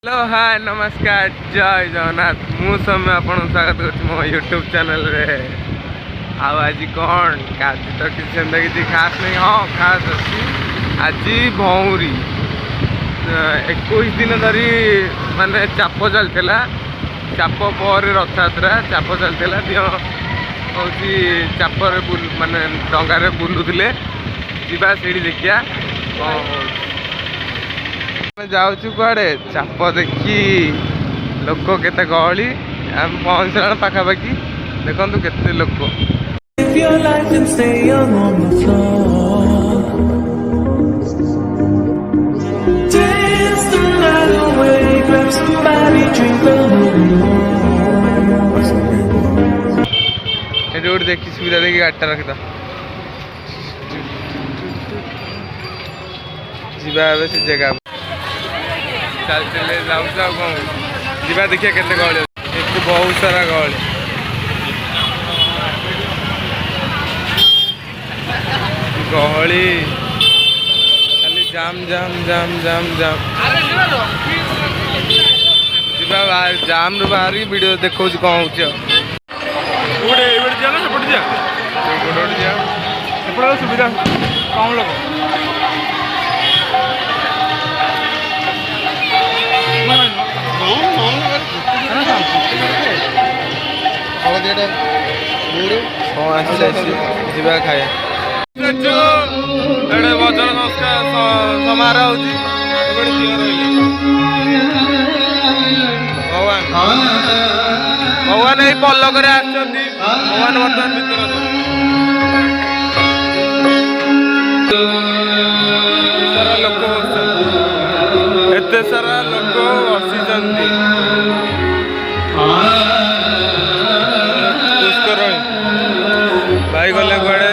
hello hi नमस्कार जय जगन्नाथ मु समय आपन स्वागत कर मो यूट्यूब चैनल रे आज कौन आज तो किसी खास नहीं हाँ खास अच्छी आज भौरी 21 दिन धरी माने चाप चलता चाप पर रथयात्रा चाप चलता दिह हूँ चापर माने डंगार बुलूले जा से देखिया जाऊँ कड़े चाप देखी लोक केते गहली आम पहुँचला पाखापाखि देखु केते लोक रोड देखी सुविधा देखी गाड़ीटा रखिद जी से जगह चल चले जाऊँ कौन जा देखिए केते गहली एक बहुत सारा गहली गहली खाली जाम जाम जाम जाम जाम जा जाम रू बाहर वीडियो देखा कौन हो सुविधा कौन लोग जा खाए वजन समारोह भगवान भगवान ये पल्लक भगवान बर्तमान भीतर लोक एत सारा लोक बसी भाई गले कड़े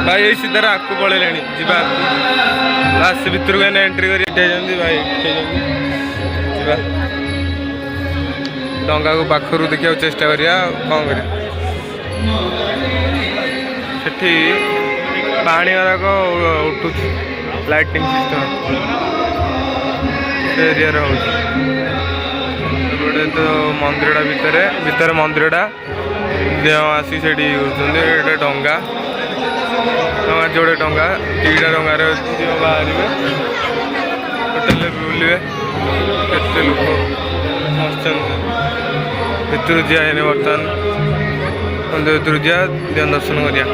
भाई यही सीधार आगू पड़े जा लास्ट भितर एंट्री कर भाई डंगा को पाखर देखा चेष्टा करा कौन कर पानी गुराक उठू लाइटिंग सिस्टम एरिया गोटे तो मंदिरटा भितर मंदिरटा आसी से डंगा डंगा जोड़े डंगा दीटा डंगार बाहर होटेल बुलवे केते लोक भितर जाए बर्तमान मंदिर भितर जा देव दर्शन करिया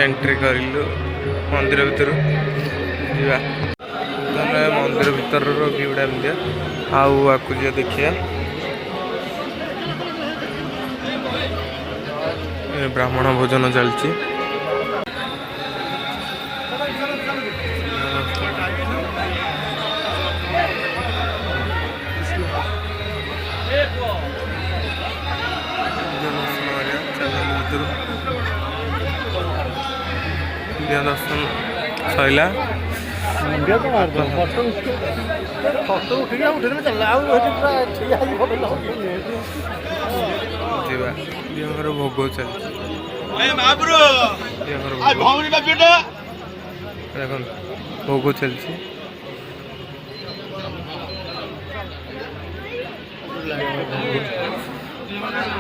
एंट्री करूँ मंदिर भितर जा मंदिर भितर व्यूटा एमती आउ आकु जा देखिए ब्राह्मण भोजन चलती दर्शन सैला भोग चलती भोग चलती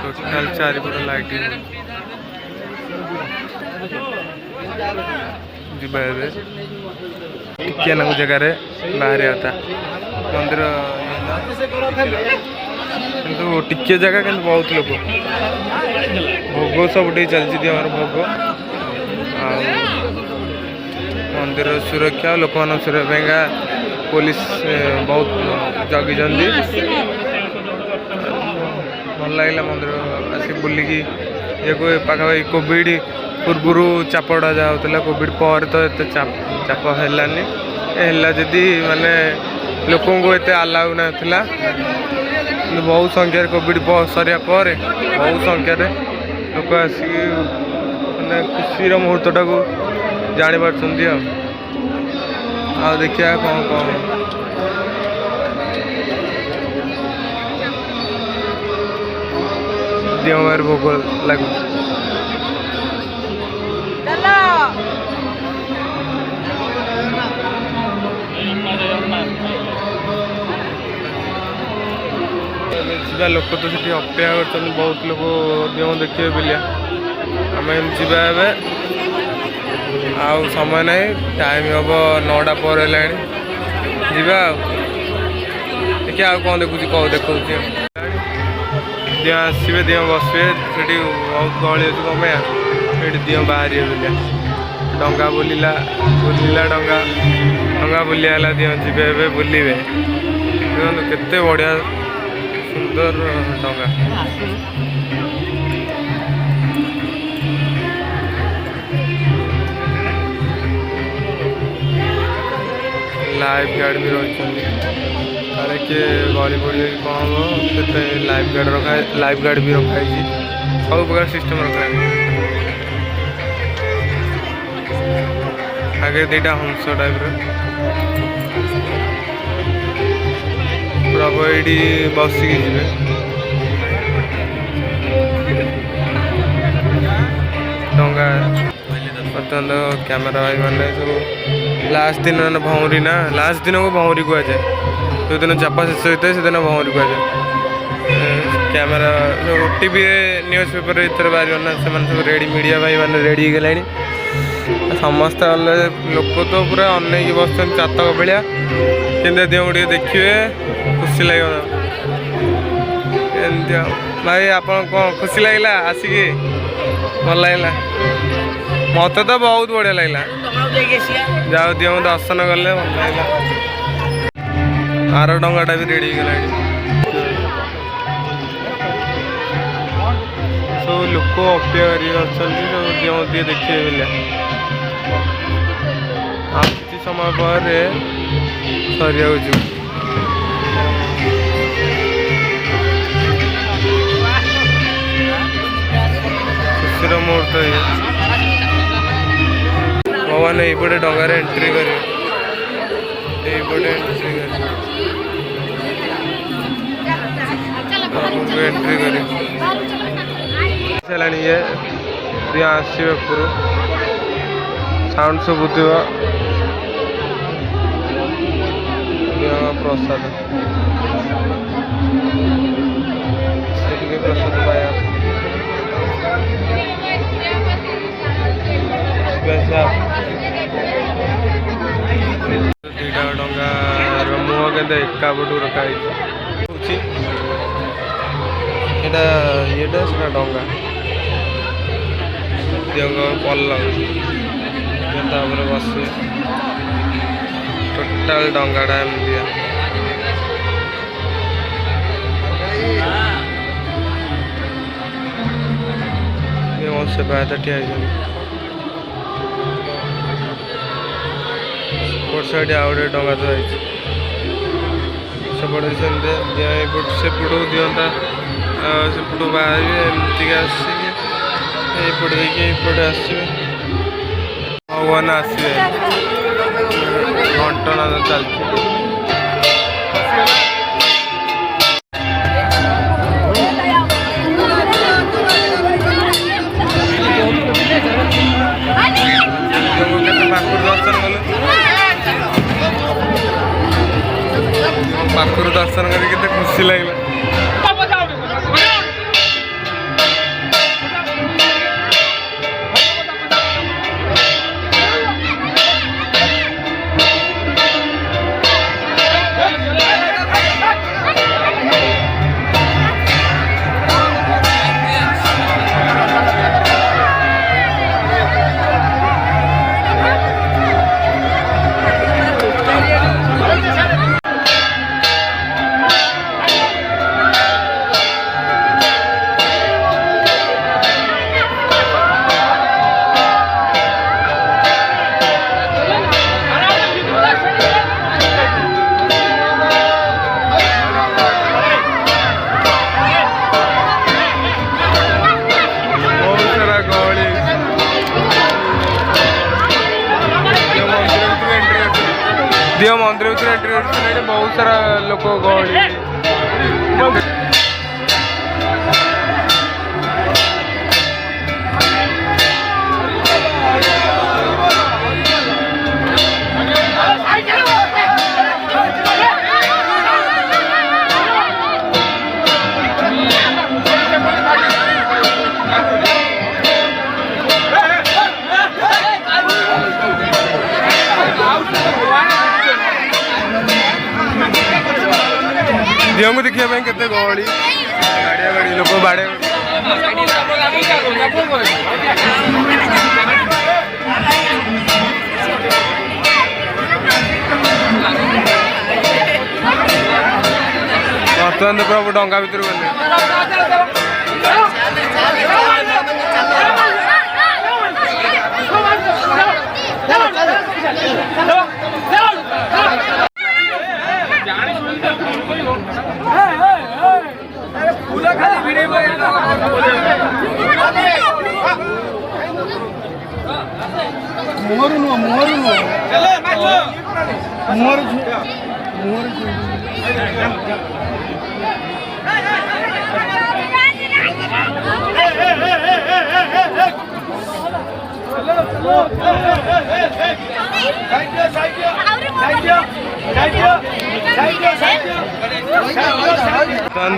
टोटाल चारिपट लाइटिंग टिके ना जगार बाहर आता मंदिर किंतु टिके जगह कि बहुत लोग भोग सब चलती भोग मंदिर सुरक्षा लोक सुरक्षा पुलिस बहुत जगी भल लगे मंदिर आसिक बुलिकी ये पाखापाखि कोविड पूर्वर चापड़ा जाऊला कोविड पर तो ये चाप है जदि माने लोक एत आलाउ नाला बहुत संख्यार कोविड सरिया पर बहुत संख्यार लोक आसिक माने खुशी मुहूर्तटा को जानी पार्टी आ देखिए कौन कौन देवमार भोग लगू ଯିବା लोक तो सेठी अपेक्षा कर बहुत लोक दियों देखिए बिलिया आम जा आउ समय नहीं टाइम हम 9टा पर है जा देखिए आउ कौन देखुची कौ देखा दियों आसवे दियों बसवे से बहुत गहली अच्छे कम ये दियों बाहर बुलिया डंगा बुलिला बुलिला डंगा डंगा बुलियाला दियों जीवे ए बुलिवे देखो केते बढ़िया सुंदर डंगा लाइफ गार्ड भी रही अरे किए गली पड़े कौन हम से लाइफ गार्ड रखा लाइफ गार्ड भी रखाई सब प्रकार सिस्टम रखा आगे दीटा हंस टाइप प्रभु ये बसिकी जी डंगा बर्तमान तो कैमेरा भाई मैंने सब लास्ट दिन मैंने भौरी ना लास्ट दिन को भौरी कह जाए जो दिन चापा शेष होता है से दिन भौरी कह जाए कैमेरा जो टीवी न्यूज पेपर इतर बाहर ना से सब रेडी मीडिया भाई मैंने रेडी गला समस्त लोक तो पूरा अनेक बस चातक भाया कि दियों टे देखिए खुशी लगे भाई आप खुशी लगे आसिकी भल लगे मत तो बहुत बढ़िया लगे जाओ दियों दर्शन कले भल लगे आर डंगाटा भी रेडी गला सब लोक अपेक्षा कर दियों दिए देखिए बोलिया किसी समय पर सरिया खुशी मुहूर्त ये भगवान ये डंगार एंट्री करेंगे एंट्री करें ये आसवे साउंड शुभुव प्रसाद प्रसाद पाया दीटा डंगार मुह के एका पटू रखाई ये डंगा पल बस टोटाल डंगाटा एमती सेवायत ठिया साइड आउे डंगा तो सेपटे सेपटू दिंता सेपटू बाहर एमती आसपटे देखिए आसवे भगवान आसवे घंटना चलती पाखर दर्शन कर खुशी लगे दियो मंदिर भर एंट्री बहुत सारा लोक गहली झील को देखा के गहली गाड़िया गाड़ी लोक बाड़े बर्तमान तो पूरा डंगा भर गले मोर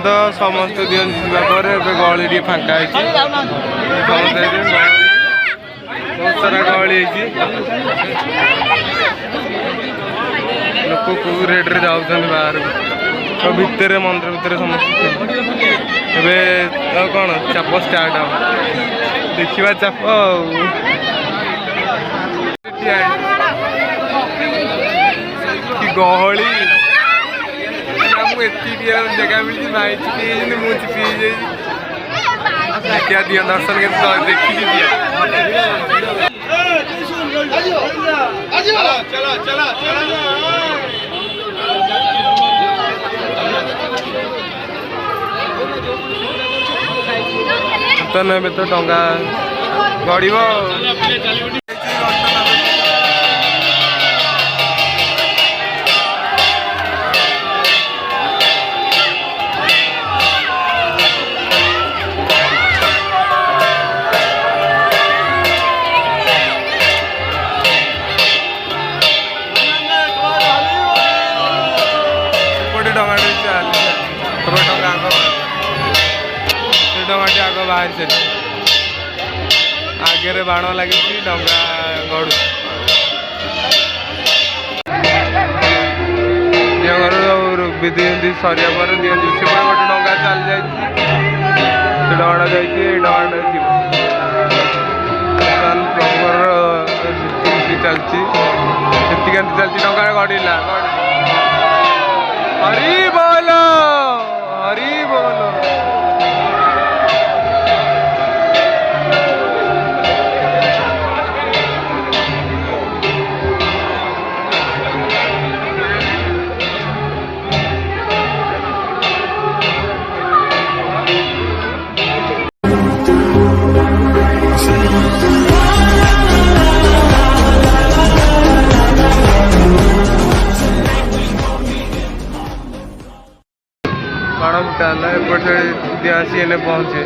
तो समस्त दिन जापर गहली टे फांका बहुत सारा गहली लोक को रेड्रे जाऊँ बाहर तो भितर मंदिर भितर समस्त ए कौन चाप स्टार्ट हम देखा चाप कि गहली जगह मिली भाई चिपी मुझे चिपी क्या दिया दर्शन के देखी दिया तो नहीं तो डंगा गड़ डंगाटी आग बाहर से आगे बाण लगी डंगा गड़ू घर विधि सरिया पर दिखा से गोटे डंगा चली जाए डंगा जाइए प्रभुर चलती चलती डंगा गड़ला हरि बोलो हरि बोलो एपटे आसी एने पहुँचे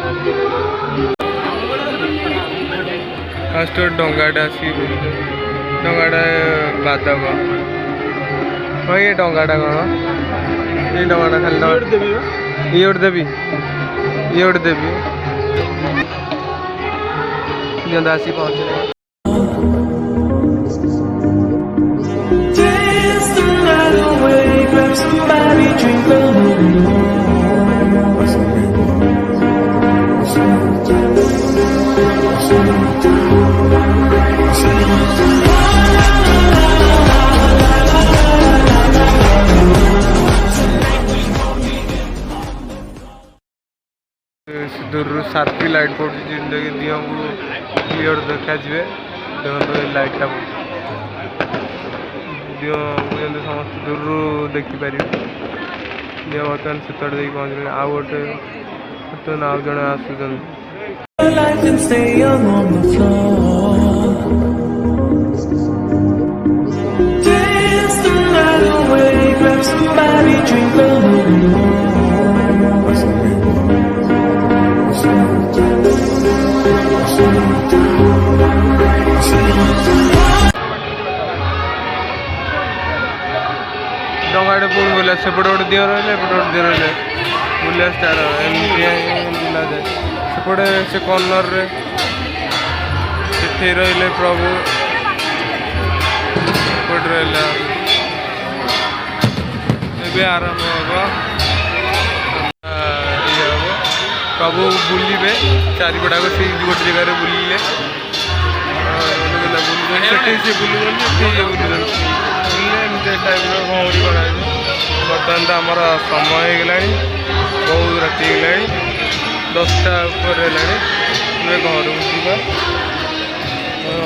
फास्ट डंगाटा आसी डंगाटा बाधक हाँ ये डंगाटा कौन ये डंगाटा खाली ये गोटे देवी आसी पहुँचे दूर साथी लाइट पड़ी जिनकी दिया क्लीयर देखा देखो लाइट टा दिया समस्त दूर देखिपर दिया बर्तमान से पहुँचे आउ गोटे बर्तमान आउ जड़े आसुन डंगाटे पुणी बुला सेपटे गोटे दिह रही एपटे गोटे दिह रही बुला स्टार बुला जाए सेपटे से कर्णर से रही प्रभु सेपटे रहा आरंभ हम सब बुलिबे चारिपटा से गोटे जगह बुलिले एमती टाइप भौरी बनाए बर्तमान तो आमर समय होगा बहुत राति है 10टा ऊपर है घर को जा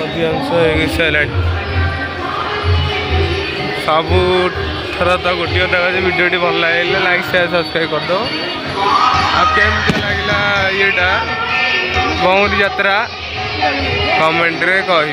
अधिकांश हो सारे सबू थर तो गोटे कथा भिडियो भल लगे लाइक शेयर सब्सक्राइब करदे केमती लगला येटा भौरी यात्रा कमेंट रे कह